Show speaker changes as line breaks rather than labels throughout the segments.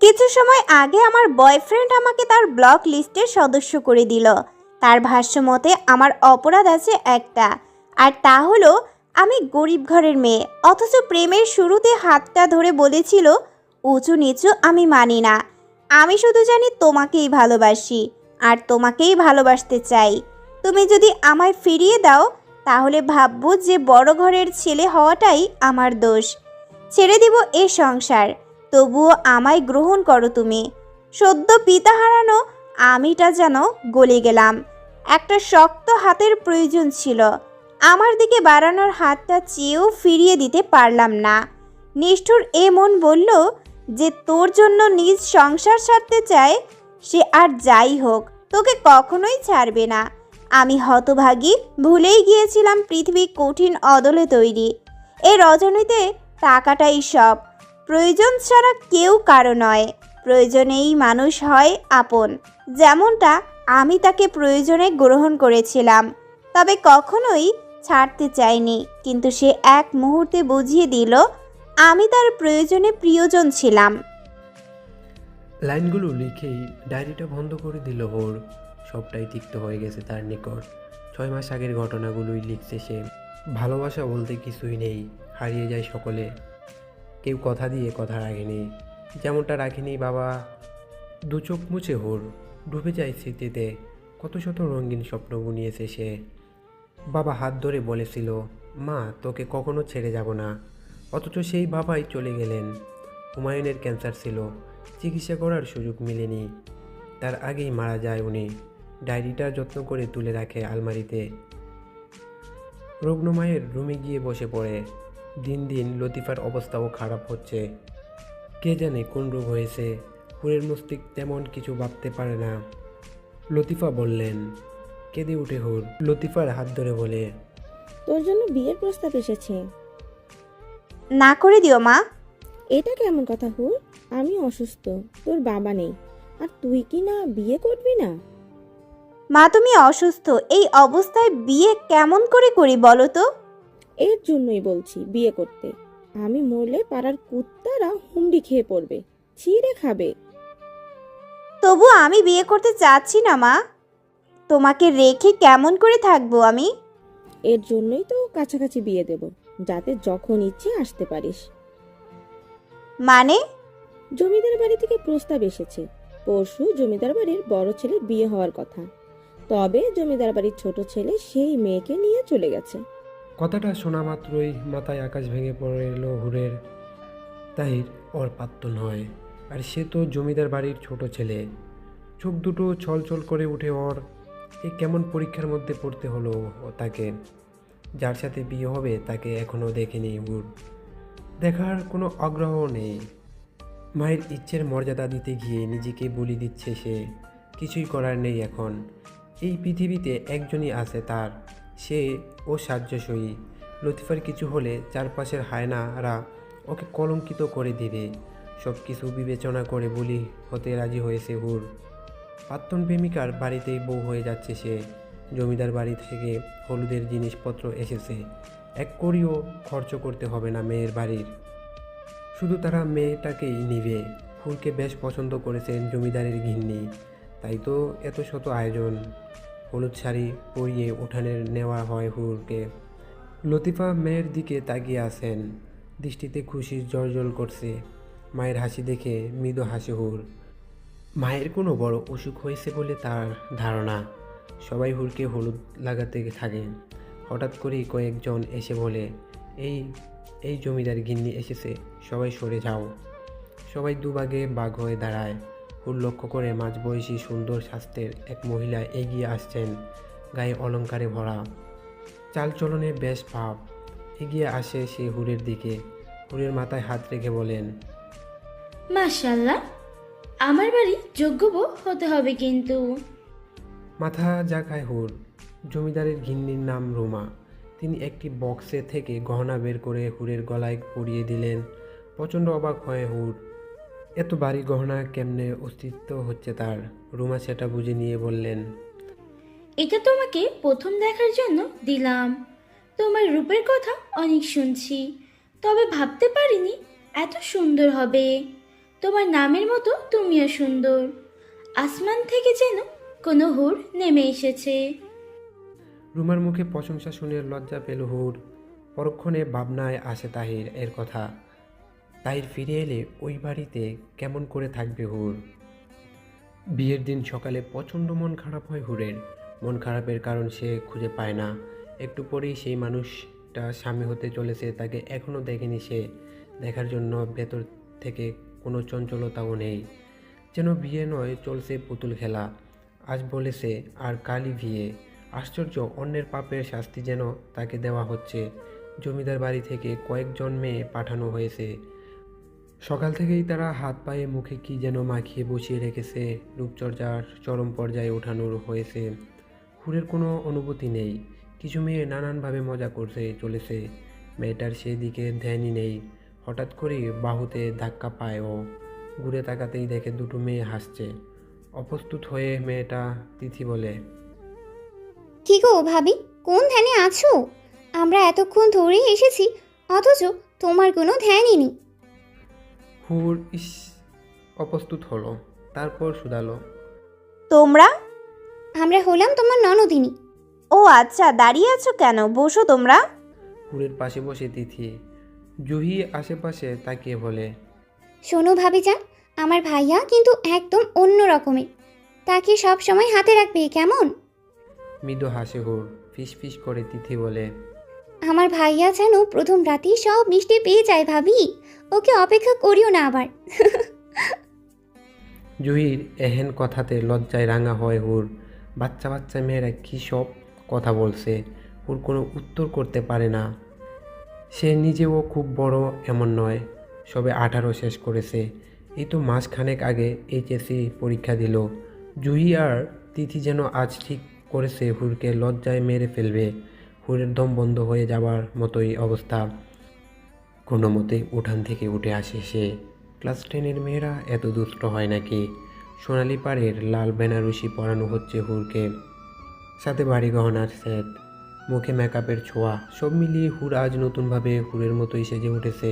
কিছু সময় আগে আমার বয়ফ্রেন্ড আমাকে তার ব্লক লিস্টের সদস্য করে দিল। তার ভাষ্য মতে আমার অপরাধ আছে একটা, আর তা হলো আমি গরিব ঘরের মেয়ে, অথচ প্রেমের শুরুতে হাতটা ধরে বলেছিল উঁচু নিচু আমি মানি না, আমি শুধু জানি তোমাকেই ভালোবাসি আর তোমাকেই ভালোবাসতে চাই। তুমি যদি আমায় ফিরিয়ে দাও তাহলে ভাববো যে বড় ঘরের ছেলে হওয়াটাই আমার দোষ। ছেড়ে দিব এ সংসার, তবুও আমায় গ্রহণ করো তুমি। সদ্য পিতা হারানো আমিটা যেন গলে গেলাম। একটা শক্ত হাতের প্রয়োজন ছিল। আমার দিকে বাড়ানোর হাতটা চেয়েও ফিরিয়ে দিতে পারলাম না। নিষ্ঠুর এ মন বলল যে তোর জন্য নিজ সংসার ছাড়তে চায়, সে আর যাই হোক তোকে কখনোই ছাড়বে না। আমি হতভাগী, ভুলেই গিয়েছিলাম পৃথিবী কঠিন অদলে তৈরি। এ রজনীতে টাকাটাই সব। প্রয়োজন ছাড়া কেউ কারো নয়, প্রয়োজনেই মানুষ হয় আপন। যেমনটা আমি তাকে প্রয়োজনে গ্রহণ করেছিলাম, তবে কখনোই ছাড়তে চাইনি। কিন্তু সে এক মুহূর্তে বুঝিয়ে দিল আমি তার প্রয়োজনে প্রিয়জন ছিলাম।
লাইনগুলো লিখেই ডায়েরিটা বন্ধ করে দিল ওর। সবটাই তিক্ত হয়ে গেছে তার নিকট। 6 মাস আগের ঘটনাগুলোই লিখছে সে। ভালোবাসা বলতে কিছুই নেই, হারিয়ে যায় সকলে। কেউ কথা দিয়ে কথা রাখেনি, যেমনটা রাখেনি বাবা। দু চোখ মুছে ওর, ডুবে যায় স্মৃতিতে। কত শত রঙিন স্বপ্ন বুনিয়েছে সে। বাবা হাত ধরে বলেছিল, মা তোকে কখনো ছেড়ে যাব না, অথচ সেই বাবাই চলে গেলেন। হুমায়ুনের ক্যান্সার ছিল, চিকিৎসা করার সুযোগ মেলেনি, তার আগেই মারা যায় উনি। ডায়েরিটা যত্ন করে তুলে রাখে আলমারিতে। রুগ্ন মায়ের রুমে গিয়ে বসে পড়ে। দিন দিন লতিফার অবস্থাও খারাপ হচ্ছে। কে জানে কোন রোগ হয়েছে। হুরের মস্তিষ্ক তেমন কিছু ভাবতে পারে না। লতিফা বললেন। কেঁদে উঠে হুর লতিফার হাত ধরে বলে,
তোর জন্য বিয়ের প্রস্তাব এসেছে।
না করে দিও মা।
এটা কেমন কথা হুর? আমি অসুস্থ, তোর বাবা নেই, আর তুই কি না বিয়ে করবি না?
মা তুমি অসুস্থ, এই অবস্থায় বিয়ে কেমন করে করি বলো তো?
এর জন্যই বলছি বিয়ে করতে। আমি মরলে পাড়ার কুত্তারা হুমড়ি খেয়ে পড়বে, ছিঁড়ে খাবে।
তবু আমি বিয়ে করতে চাচ্ছি না মা। তোমাকে রেখে কেমন করে থাকবো আমি?
এর জন্যই তো কাছাকাছি বিয়ে দেব, যাতে যখন ইচ্ছে আসতে পারিস।
মানে?
জমিদার বাড়ি থেকে প্রস্তাব এসেছে। পরশু জমিদার বাড়ির বড় ছেলের বিয়ে হওয়ার কথা, তবে জমিদার বাড়ির ছোট ছেলে সেই মেয়েকে নিয়ে চলে গেছে।
কথাটা শোনা মাত্রই মাথায় আকাশ ভেঙে পড়ে এলো হুরের। তাহির ওর পাত্র নয়, আর সে তো জমিদার বাড়ির ছোট ছেলে। চোখ দুটো ছলছল করে উঠে ওর। এ কেমন পরীক্ষার মধ্যে পড়তে হলো তাকে। যার সাথে বিয়ে হবে তাকে এখনও দেখেনি হুর, দেখার কোনো আগ্রহ নেই। মায়ের ইচ্ছের মর্যাদা দিতে গিয়ে নিজেকে বলি দিচ্ছে সে। কিছুই করার নেই এখন। এই পৃথিবীতে একজনই আছে তার, সে ও সাহায্যসয়ী। লতিফার কিছু হলে চারপাশের হায়নারা ওকে কলঙ্কিত করে দিবে। সব কিছু বিবেচনা করে বলি হতে রাজি হয়েছে হুর। প্রাক্তন প্রেমিকার বাড়িতেই বউ হয়ে যাচ্ছে সে। জমিদার বাড়ি থেকে হলুদের জিনিসপত্র এসেছে, এক কড়িও খরচ করতে হবে না মেয়ের বাড়ির। শুধু তারা মেয়েটাকেই নিবে। হুরকে বেশ পছন্দ করেছেন জমিদারের গিন্নি, তাই তো এত শত আয়োজন। হলুদ শাড়ি পরিয়ে উঠানে নেওয়া হয় হুরকে। লতিফা মেয়ের দিকে তাকিয়ে আছেন, দৃষ্টিতে খুশির জ্বলজ্বল করছে। মায়ের হাসি দেখে মৃদু হাসে হুর। মায়ের কোনো বড় অসুখ হয়েছে বলে তার ধারণা। সবাই হুরকে হলুদ লাগাতে থাকেন। হঠাৎ করেই কয়েকজন এসে বলে, এই এই জমিদার গিন্নি এসেছে, সবাই সরে যাও। সবাই দুভাগে বাঘ হয়ে দাঁড়ায়। হুর লক্ষ্য করে মাঝবয়সী সুন্দর স্বাস্থ্যের এক মহিলা এগিয়ে আসছেন, গায়ে অলংকারে ভরা, চালচলনে বেশ ভাব। এগিয়ে আসে সে হুরের দিকে। হুরের মাথায় হাত রেখে বলেন,
মাশাআল্লাহ, আমার বাড়ি যোগ্য বউ হতে হবে কিন্তু।
মাথা জাগায় হুর। জমিদারের গিন্নির নাম রুমা। তিনি একটি বক্সে থেকে গহনা বের করে হুরের গলায় পরিয়ে দিলেন। প্রচণ্ড অবাক হয় হুর। এত ভারী গহনা কেমনে অস্তিত্ব হচ্ছে তার। রুমা সেটা বুঝে নিয়ে বললেন,
এটা তোমাকে প্রথম দেখার জন্য দিলাম। তোমার রূপের কথা অনেক শুনছি, তবে ভাবতে পারিনি এত সুন্দর হবে। তোমার নামের মতো তুমিও সুন্দর। আসমান থেকে যেন কোনো হুর নেমে এসেছে।
রুমার মুখে প্রশংসা শুনে লজ্জা পেল হুর। পরক্ষণে ভাবনায় আসে তাহির এর কথা। তাহির ফিরে এলে ওই বাড়িতে কেমন করে থাকবে হুর। বিয়ের দিন সকালে প্রচণ্ড মন খারাপ হয় হুরের। মন খারাপের কারণ সে খুঁজে পায় না। একটু পরেই সেই মানুষটা স্বামী হতে চলেছে, তাকে এখনও দেখেনি সে। দেখার জন্য ভেতর থেকে কোনো চঞ্চলতাও নেই। যেন বিয়ে নয়, চলছে পুতুল খেলা। আজ বলেছে আর কালই বিয়ে। আশ্চর্য, অন্যের পাপের শাস্তি যেন তাকে দেওয়া হচ্ছে। জমিদার বাড়ি থেকে কয়েকজন মেয়ে পাঠানো হয়েছে। সকাল থেকেই তারা হাত পায়ে মুখে কি যেন মাখিয়ে বসিয়ে রেখেছে। রূপচর্চার চরম পর্যায়ে ওঠানো হয়েছে। হুরের কোনো অনুভূতি নেই। কিছু মেয়ে নানানভাবে মজা করতে চলেছে। মেয়েটার সেদিকে ধ্যানই নেই। হঠাৎ করেই বাহুতে ধাক্কা পায় ও। ঘুরে তাকাতেই দেখে দুটো মেয়ে হাসছে। অপ্রস্তুত হয়ে মেয়েটা তিথি বলে,
কি গো ভাবি, কোন ধ্যানে আছো? আমরা এতক্ষণ ধরেই এসেছি, অথচ তোমার কোনো ধ্যানই নেই।
হুর অপ্রস্তুত হলো, তারপর শুধালো,
তোমরা?
আমরা হলাম তোমার ননদিনী।
ও আচ্ছা, দাঁড়িয়ে আছো কেন? বসো তোমরা।
হুরের পাশে বসে তিথি। জুহি আশেপাশে তাকিয়ে বলে,
শোনো ভাবিজান, আমার ভাইয়া কিন্তু একদম অন্য রকমের। তাকে সব সময় হাতে রাখবে কেমন?
মৃদু হাসে হুর। ফিস ফিস করে তিথি বলে,
আমার ভাইয়া যেন প্রথম রাতেই সব মিষ্টি পেয়ে যায় ভাবি। ওকে অপেক্ষা করিও না আবার।
জুহির এহেন কথাতে লজ্জায় রাঙা হয় হুর। বাচ্চা বাচ্চা মেয়েরা কী সব কথা বলছে। হুর কোনো উত্তর করতে পারে না। সে নিজেও খুব বড় এমন নয়, সবে 18 শেষ করেছে। এই তো মাসখানেক আগে এইচএসসি পরীক্ষা দিল। জুহি আর তিথি যেন আজ ঠিক করেছে হুরকে লজ্জায় মেরে ফেলবে। হুরের দম বন্ধ হয়ে যাবার মতোই অবস্থা। কোনো মতেই উঠান থেকে উঠে আসে সে। ক্লাস 10-এর মেয়েরা এত দুষ্ট হয় নাকি? সোনালি পাড়ের লাল বেনারসি পরানো হচ্ছে হুরকে, সাথে বাড়ি গহনার সেট, মুখে মেকআপের ছোঁয়া। সব মিলিয়ে হুর আজ নতুনভাবে হুরের মতোই সেজে উঠেছে।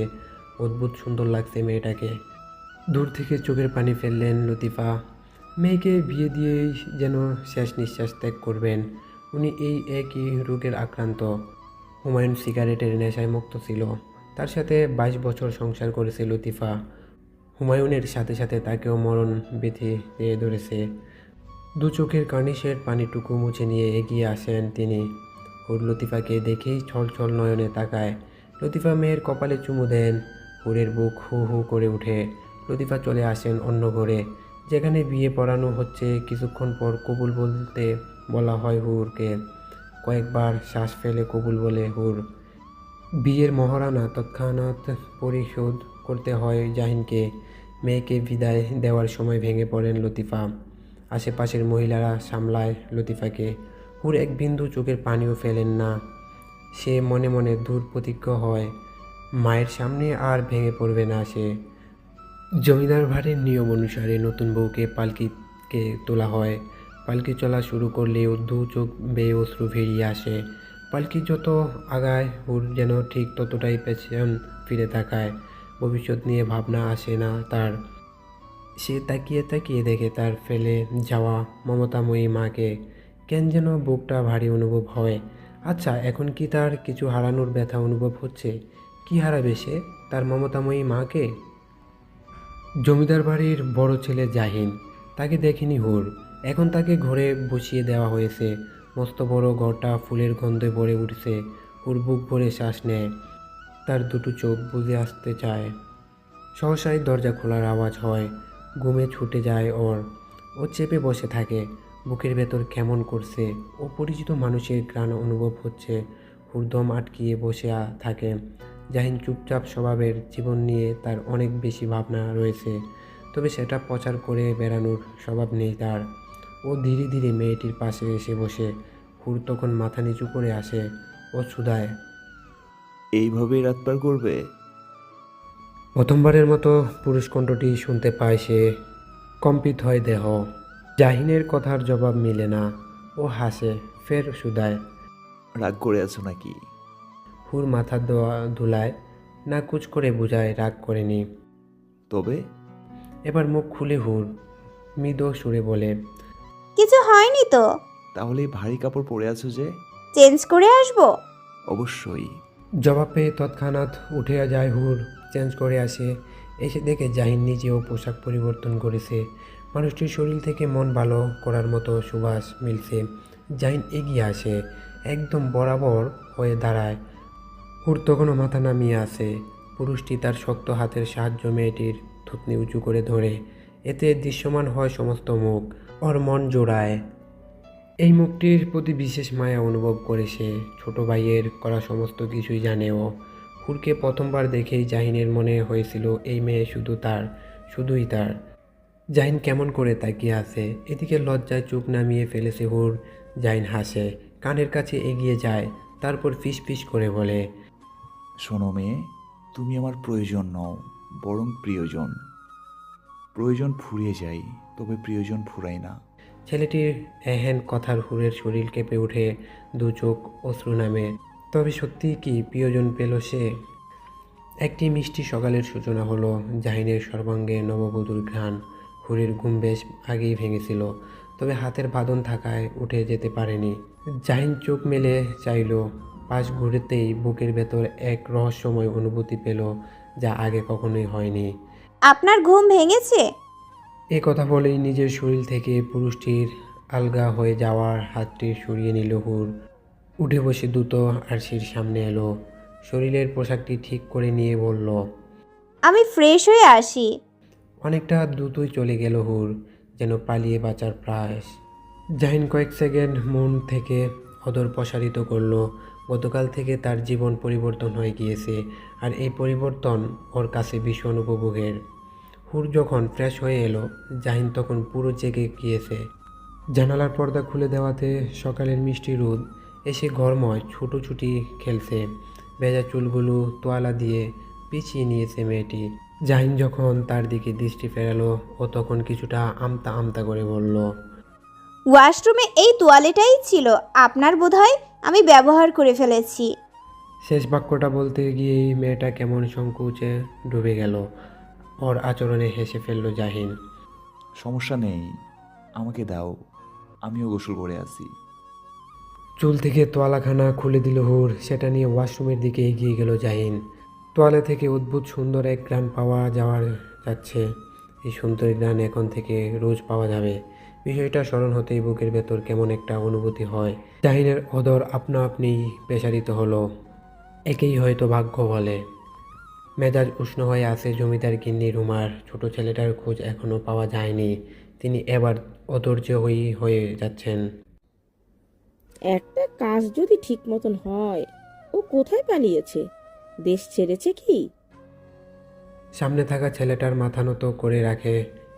অদ্ভুত সুন্দর লাগছে মেয়েটাকে। দূর থেকে চোখের পানি ফেললেন লতিফা। মেয়েকে বিয়ে দিয়েই যেন শেষ নিঃশ্বাস ত্যাগ করবেন। উনি এই একই রোগের আক্রান্ত। হুমায়ুন সিগারেটের নেশায় মুক্ত ছিল। তার সাথে 22 বছর সংসার করেছে লতিফা। হুমায়ুনের সাথে সাথে তাকেও মরণ ব্যাধি দিয়ে ধরেছে। দু চোখের কার্নিশের পানিটুকু মুছে নিয়ে এগিয়ে আসেন তিনি। হুর লতিফাকে দেখেই ছল ছল নয়নে তাকায়। লতিফা মেয়ের কপালে চুমু দেন। হুরের বুক হু হু করে ওঠে। লতিফা চলে আসেন অন্য ঘরে, যেখানে বিয়ে পড়ানো হচ্ছে। কিছুক্ষণ পর কবুল বলতে বলা হয় হুরকে। কয়েকবার শ্বাস ফেলে কবুল বলে হুর। বিয়ের মহারণা তৎক্ষণাৎ পরিশোধ করতে হয় জাহিনকে। মেয়েকে বিদায় দেওয়ার সময় ভেঙে পড়েন লতিফা। আশেপাশের মহিলারা সামলায় লতিফাকে। হুর এক বিন্দু চোখের পানিও ফেলেন না। সে মনে মনে দূর প্রতিজ্ঞ হয়, মায়ের সামনে আর ভেঙে পড়বে না সে। জমিদার বাড়ির নিয়ম অনুসারে নতুন বউকে পালকিতে তোলা হয়। পালকি চলা শুরু করলেও দু চোখ বেয়ে অশ্রু বেরিয়ে আসে। পালকি যত আগায় হুর যেন ঠিক ততটাই পেছন ফিরে তাকায়। ভবিষ্যৎ নিয়ে ভাবনা আসে না তার। সে তাকিয়ে তাকিয়ে দেখে তার ফেলে যাওয়া মমতাময়ী মাকে। কেন যেন বুকটা ভারী অনুভব হয়। আচ্ছা, এখন কি তার কিছু হারানোর ব্যথা অনুভব হচ্ছে? কি হারাবে সে? তার মমতাময়ী মাকে? জমিদার বাড়ির বড় ছেলে জাহিন, তাকে দেখেনি হুর। এখন তাকে ঘরে বসিয়ে দেওয়া হয়েছে। মস্ত বড় ঘরটা ফুলের গন্ধে ভরে উঠছে। হুর বুক ভরে শ্বাস নেয়। তার দুটো চোখ বুজে আসতে চায়। সহসাই দরজা খোলার আওয়াজ হয়। ঘুমে ছুটে যায় ওর। ও চেপে বসে থাকে। বুকের ভেতর কেমন করছে। অপরিচিত মানুষের ঘ্রাণ অনুভব হচ্ছে। হুরদম আটকিয়ে বসে থাকে। জাহিন চুপচাপ স্বভাবের, জীবন নিয়ে তার অনেক বেশি ভাবনা রয়েছে, তবে সেটা প্রচার করে বেড়ানোর স্বভাব নেই তার। ও ধীরে ধীরে মেয়েটির পাশে এসে বসে। হুর তখন মাথা নিচু করে আসে। ও শুধায়,
এইভাবেই রাত পার করবে?
প্রথমবারের মতো পুরুষ কণ্ঠটি শুনতে পায় সে। কম্পিত হয় দেহ। জাহিনের কথার জবাব মিলে না। ও হাসে, ফের শুধায়,
রাগ করে আছো নাকি?
হুর মাথা ধুলায়, না কুচ করে বুঝায় রাগ করেনি।
তবে
এবার মুখ খুলে হুর মৃদু সুরে বলে,
কিছু হয়নি তো।
তাহলে এই ভারী কাপড় পরে আছো যে?
চেঞ্জ করে আসবো?
অবশ্যই।
জবাব পেয়ে তৎক্ষণাৎ উঠে যায় হুর, চেঞ্জ করে আসে। এসে দেখে জাহিন নিজেও পোশাক পরিবর্তন করেছে। মানুষটির শরীর থেকে মন ভালো করার মতো সুবাস মিলছে। জাহিন এগিয়ে আসে, একদম বরাবর হয়ে দাঁড়ায়। হুর তখনও মাথা নামিয়ে আছে। পুরুষটি তার শক্ত হাতের সাহায্য মেয়েটির থুতনি উঁচু করে ধরে। এতে দৃশ্যমান হয় সমস্ত মুখ। ওর মন জোড়ায়। এই মুখটির প্রতি বিশেষ মায়া অনুভব করে সে। ছোট ভাইয়ের করা সমস্ত কিছুই জানে ও। হুরকে প্রথমবার দেখেই জাহিনের মনে হয়েছিল এই মেয়ে শুধুই তার। জাহিন কেমন করে তাকিয়ে আছে। এদিকে লজ্জায় চোখ নামিয়ে ফেলেছে হুর। জাহিন হাসে, কানের কাছে এগিয়ে যায়, তারপর ফিস ফিস করে বলে,
শোনো মেয়ে, তুমি আমার প্রয়োজন নও, বরং প্রিয়জন। প্রয়োজন ফুরিয়ে যায়, তবে প্রিয়জন ফুরায় না।
ছেলেটির এহেন কথার হুরের শরীর কেঁপে ওঠে, দু চোখ অশ্রু নামে। তবে সত্যিই কি প্রিয়জন পেল সে? একটি মিষ্টি সকালের সূচনা হলো। জাহিনের সর্বাঙ্গে নববধূর ঘ্রাণ। হুরের ঘুম বেশ আগেই ভেঙেছিল, তবে হাতের বাঁধন থাকায় উঠে যেতে পারেনি। জাহিন চোখ মেলে চাইল, পাশ ঘুরতেই বুকের ভেতর এক রহস্যময় অনুভূতি পেল, যা আগে কখনোই হয়নি।
আপনার ঘুম ভেঙেছে?
এ কথা বলেই নিজের শরীর থেকে পুরুষটির আলগা হয়ে যাওয়ার হাতটি সরিয়ে নিল হুর। উঠে বসে দ্রুত আরশির সামনে এলো। শরীরের পোশাকটি ঠিক করে নিয়ে বলল,
আমি ফ্রেশ হয়ে আসি।
অনেকটা দ্রুতই চলে গেল হুর, যেন পালিয়ে বাঁচার প্রয়াস। জাহিন কয়েক সেকেন্ড মন থেকে অদর প্রসারিত করল। গতকাল থেকে তার জীবন পরিবর্তন হয়ে গিয়েছে, আর এই পরিবর্তন ওর কাছে ভীষণ উপভোগের। হুর যখন ফ্রেশ হয়ে এলো, জাহিন তখন পুরো জেগে গিয়েছে। জানালার পর্দা খুলে দেওয়াতে সকালের মিষ্টি রোদ এসে ঘরময় ছুটোছুটি খেলছে। ভেজা চুলগুলো তোয়ালা দিয়ে পিছিয়ে নিয়েছে মেয়েটি। জাহিন যখন তার দিকে দৃষ্টি ফেরালো, ও তখন কিছুটা আমতা আমতা করে বলল,
ওয়াশরুমে এই তোয়ালেটাই ছিল আপনার বোধহয়, আমি ব্যবহার করে ফেলেছি।
শেষ বাক্যটা বলতে গিয়েই মেয়েটা কেমন সংকোচে ডুবে গেল। ওর আচরণে হেসে ফেলল জাহিন।
সমস্যা নেই, আমাকে দাও, আমিও গোসল করে আসি।
চুল থেকে তোয়ালাখানা খুলে দিল হুর। সেটা নিয়ে ওয়াশরুমের দিকে এগিয়ে গেল জাহিন। তোয়ালে থেকে অদ্ভুত সুন্দর এক ঘ্রাণ পাওয়া যাচ্ছে। এই সুন্দর ঘ্রাণ এখন থেকে রোজ পাওয়া যাবে। বিষয়টা স্মরণ হতেই বুকের ভেতর কেমন একটা অনুভূতি হয়। জাহিনের অদর আপনা আপনি পেশারিত হলো। একেই হয়তো ভাগ্য বলে। মেজাজ উষ্ণ হয়ে আছে জমিদার গিন্নি রুমার। ছোট ছেলেটার খোঁজ এখনও পাওয়া যায়নি। তিনি এবার অধৈর্য হয়ে যাচ্ছেন।
একটা কাজ যদি ঠিক মতন হয়, ও কোথায় পালিয়েছে? দেশ ছেড়েছে কি?
সামনে থাকা ছেলেটার মাথা নত করে রাখে,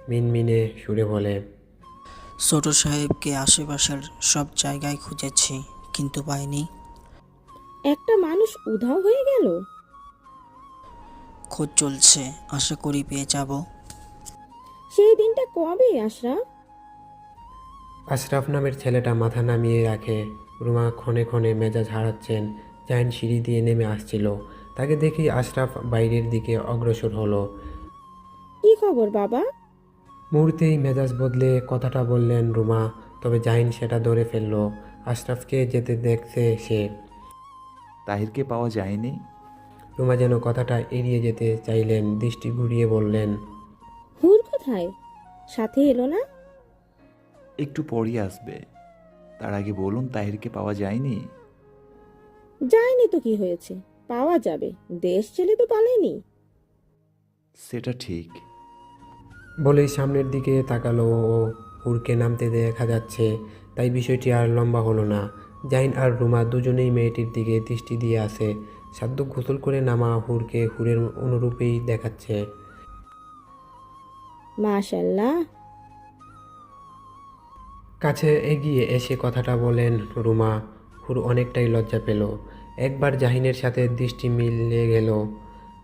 মিনমিনে সুরে বলে,
ছোট সাহেবকে আশেপাশের সব জায়গায় খুঁজেছি, কিন্তু পাইনি।
একটা মানুষ উধাও হয়ে গেল।
খোঁজ চলছে, আশা করি পেয়ে যাব।
সেই দিনটা কবে আশরাফ?
আশরাফ নামের ছেলেটা মাথা নামিয়ে রাখে। রুমা ক্ষণে ক্ষণে মেজাজ হারাচ্ছেন। জাহিন সিঁড়ি দিয়ে নেমে আসছিল। তাকে দেখেই আশরাফ বাইরের দিকে অগ্রসর হলো।
কি খবর বাবা?
মুহূর্তেই মেজাজ বদলে কথাটা বললেন রুমা, তবে জাহিন সেটা ধরে ফেলল। আশরাফকে যেতে দেখছে সে।
তাহিরকে পাওয়া যায়নি?
রুমা যেন কথাটা এড়িয়ে যেতে চাইলেন, দৃষ্টি ঘুরিয়ে বললেন,
হুর কোথায়? সাথে এলো না?
একটু পরই আসবে। তার আগে বলুন, তাহিরকে পাওয়া যায়নি?
যায়নি তো কি হয়েছে, পাওয়া যাবে। দেশ ছেড়ে তো পালেনি।
সেটা ঠিক।
বলেই সামনের দিকে তাকালো ও। হুরকে নামতে দেখা যাচ্ছে, তাই বিষয়টি আর লম্বা হলো না। জাহিন আর রুমা দুজনেই মেয়েটির দিকে দৃষ্টি দিয়ে আছে। সাধ্য গোসল করে নামা হুরকে হুরের অনুরূপেই দেখাচ্ছে।
মাশাল্লাহ।
কাছে এগিয়ে এসে কথাটা বলেন রুমা। হুর অনেকটাই লজ্জা পেল। একবার জাহিনের সাথে দৃষ্টি মিলে গেল।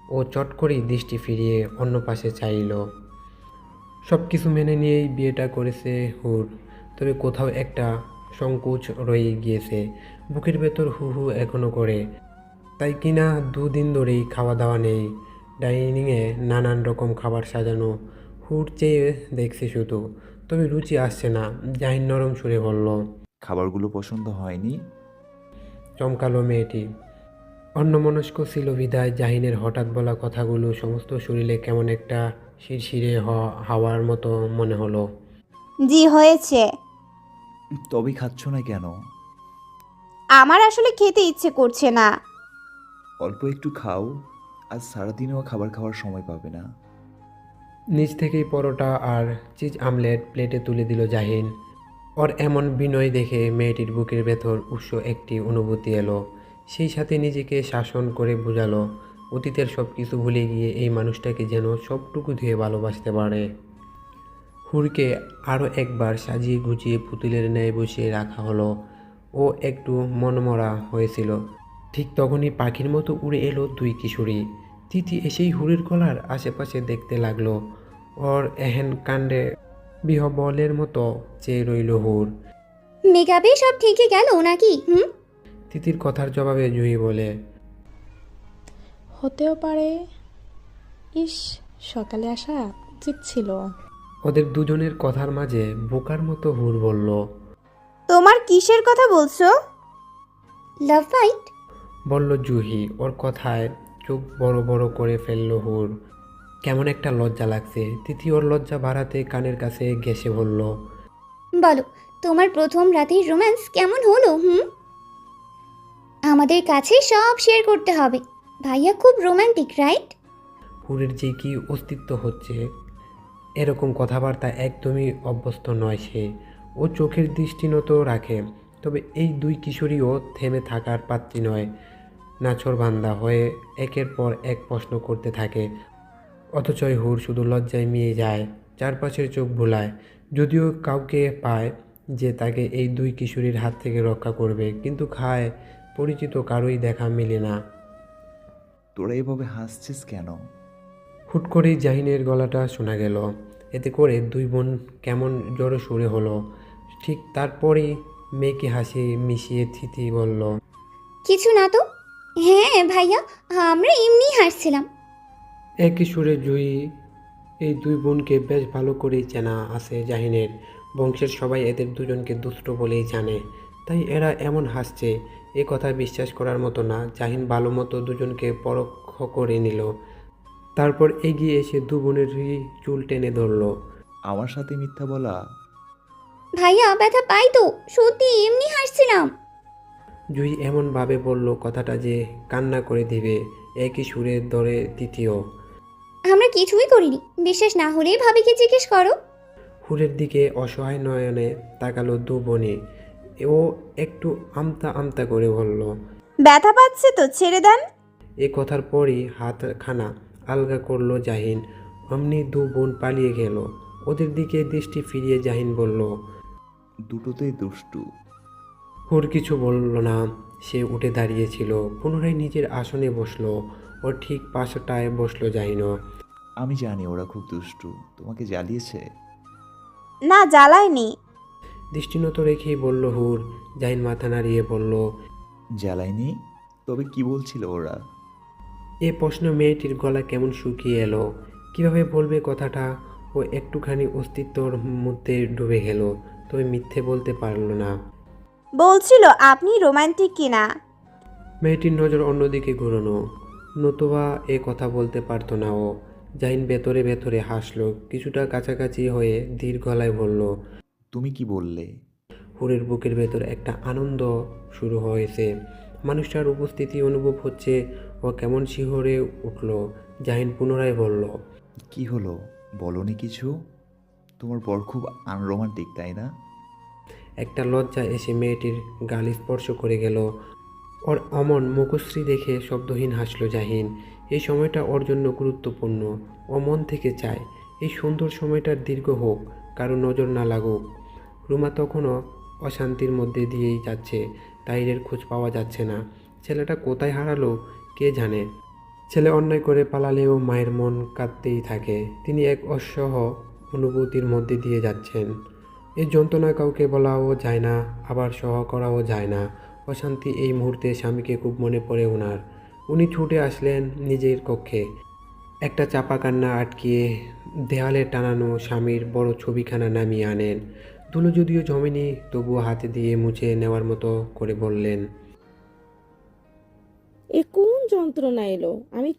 ও চট করেই দৃষ্টি ফিরিয়ে অন্য পাশে চাইল। সব কিছু মেনে নিয়েই বিয়েটা করেছে হুর, তবে কোথাও একটা সংকোচ রয়ে গিয়েছে। বুকের ভেতর হু হু এখনও করে। তাই কিনা দুদিন ধরেই খাওয়া দাওয়া নেই। ডাইনিংয়ে নানান রকম খাবার সাজানো। হুর চেয়ে দেখছে শুধু, তবে রুচি আসছে না। জাহিন নরম সুরে বলল।
খাবারগুলো পছন্দ হয়নি?
চমকালো মেয়েটি। অন্যমনস্ক ছিল বিদায় জাহিনের হঠাৎ বলা কথাগুলো সমস্ত শরীরে কেমন একটা শিরশিরে হাওয়ার মতো মনে হলো।
জি হয়েছে।
তবে খাচ্ছ না কেন?
আমার আসলে খেতে ইচ্ছে করছে না।
অল্প একটু খাও, আজ সারাদিনও খাবার খাওয়ার সময় পাবে না।
নিজ থেকেই পরোটা আর চিজ আমলেট প্লেটে তুলে দিল জাহিন। ওর এমন বিনয় দেখে মেয়েটির বুকের ভেতর উষ্ণ একটি অনুভূতি এলো। সেই সাথে নিজেকে শাসন করে বোঝালো অতীতের সব কিছু ভুলে গিয়ে এই মানুষটাকে যেন সবটুকু ধুয়ে ভালোবাসতে পারে। হুরকে আরও একবার সাজিয়ে গুছিয়ে পুতুলের ন্যায় বসিয়ে রাখা হলো। ও একটু মনমরা হয়েছিল। ঠিক তখনই পাখির মতো উড়ে এলো দুই কিশোরী। তিথি এসেই হুরের গলার আশেপাশে দেখতে লাগলো। ওর এহেন কাণ্ডে বিহবলের মতো চেয়ে রইল হুর।
মেকআপে সব ঠিকই গেল নাকি?
তিথির কথার জবাবে জুহি বলে।
হতেও পারে। ইস, সকালে আসা উচিত ছিল।
ওদের দুজনের কথার মাঝে বোকার মতো হুর বলল।
তোমার কিসের কথা বলছো?
লাভ ফাইট?
বলল জুহি। ওর কথায় চোখ বড় বড় করে ফেলল হুর। কেমন একটা লজ্জা লাগছে। তিথি ওর লজ্জা বাড়াতে কানের কাছে ঘেঁষে বলল।
বলো, তোমার প্রথম রাতের রোম্যান্স কেমন হলো? আমাদের কাছে সব শেয়ার করতে হবে। ভাইয়া খুব রোমান্টিক, রাইট?
হুরের যে কি অস্তিত্ব হচ্ছে, এরকম কথাবার্তা একদমই অভ্যস্ত নয় সে। ও চোখের দৃষ্টিনত রাখে, তবে এই দুই কিশোরীও থেমে থাকার পাত্রী নয়। নাছোড়বান্দা হয়ে একের পর এক প্রশ্ন করতে থাকে, অথচই হুর শুধু লজ্জায় মিয়ে যায়, চারপাশের চোখ ভোলায়। যদিও কাউকে পায় যে তাকে এই দুই কিশোরীর হাত থেকে রক্ষা করবে, কিন্তু খায় পরিচিত কারোই দেখা মেলে না।
তোরা এভাবে হাসছিস কেন?
হুট করেই জাহিনের গলাটা শোনা গেল। এতে করে দুই বোন কেমন জড়ো সরে হলো। ঠিক তারপরেই মেয়েকে হাসি মিশিয়ে থিতি বলল।
কিছু না তো। হ্যাঁ ভাইয়া, আমরা এমনি হাসছিলাম।
একই সুরে জুই। এই দুই বোনকে বেশ ভালো করেই চেনা আছে জাহিনের। বংশের সবাই এদের দুজনকে দুষ্ট বলেই জানে, তাই এরা এমন হাসছে এ কথা বিশ্বাস করার মতো না। জাহিন ভালো মতো দুজনকে পরখ করে নিল, তারপর এগিয়ে এসে দু বোনেরই চুল টেনে ধরল।
আমার সাথে মিথ্যা বলা?
ভাইয়া ব্যথা পাই তো, সত্যি এমনি হাসছিলাম।
জুই এমনভাবে বলল কথাটা যে কান্না করে দিবে। একই সুরে ধরে তৃতীয়।
আমরা কিছুই করিনি, বিশ্বাস না হলে ভাবিকে জিজ্ঞেস করো।
হুরের দিকে অসহায় নয়নে তাকালো দু বোনে। ও একটু আমতা আমতা করে বলল।
ব্যথা পাচ্ছে তো, ছেড়ে দেন।
এ কথার পরই হাতখানা আলগা করলো জাহিন। অমনি দু বোন পালিয়ে গেল। ওদের দিকে দৃষ্টি ফিরিয়ে জাহিন বলল।
দুটোতেই দুষ্টু।
হুর কিছু বলল না। সে উঠে দাঁড়িয়েছিল, পুনরায় নিজের আসনে বসলো। ওর ঠিক পাশটায় বসলো জাহিনও।
আমি জানি ওরা খুব দুষ্টু। তোমাকে জ্বালিয়েছে?
না, জ্বালায়নি।
দৃষ্টিনত রেখেই বলল হুর। জাহিন মাথা নাড়িয়ে বলল।
জ্বালায়নি? তবে কি বলছিল ওরা?
এ প্রশ্ন মেয়েটির গলা কেমন শুকিয়ে এলো। কিভাবে বলবে কথাটা। ও একটুখানি অস্তিত্বর মধ্যে ডুবে গেল, তবে মিথ্যে বলতে পারল না।
বলছিল আপনি রোমান্টিক কিনা।
মেয়েটির নজর অন্যদিকে ঘুরোনো, নতুবা এ কথা বলতে পারতো না ও। জাহিন ভেতরে ভেতরে হাসলো, কিছুটা কাছাকাছি হয়ে ধীর গলায় বলল।
তুমি কি বললে?
হুরের বুকের ভেতর একটা আনন্দ শুরু হয়েছে। মানুষটার উপস্থিতি অনুভব হচ্ছে। ও কেমন শিহরে উঠল। জাহিন পুনরায় বলল।
কি হলো, বলনি কিছু? তোমার বর খুব আনরোমান্টিক, তাই না?
একটা লজ্জা এসে মেয়েটির গাল স্পর্শ করে গেল। ওর অমন মুখশ্রী দেখে শব্দহীন হাসল জাহিন। এই সময়টা ওর জন্য গুরুত্বপূর্ণ। ও মন থেকে চায় এই সুন্দর সময়টার দীর্ঘ হোক, কারো নজর না লাগুক। রুমা তখনও অশান্তির মধ্যে দিয়েই যাচ্ছে। তাহিরের খোঁজ পাওয়া যাচ্ছে না। ছেলেটা কোথায় হারালো কে জানে। ছেলে অন্যায় করে পালালেও মায়ের মন কাঁদতেই থাকে। তিনি এক অসহ অনুভূতির মধ্যে দিয়ে যাচ্ছেন। এই যন্ত্রণা কাউকে বলাও যায় না, আবার সহ করাও যায় না। অশান্তি এই মুহূর্তে স্বামীকে খুব মনে পড়ে ওনার। উনি ছুটে আসলেন নিজের কক্ষে। একটা চাপা কান্না আটকিয়ে দেয়ালে টানানো স্বামীর বড় ছবিখানা নামিয়ে আনেন। দুলো যদিও জমেনি, তবুও হাতে দিয়ে মুছে নেওয়ার মতো করে বললেন,
এ কোন যন্ত্রণা এলো? আমি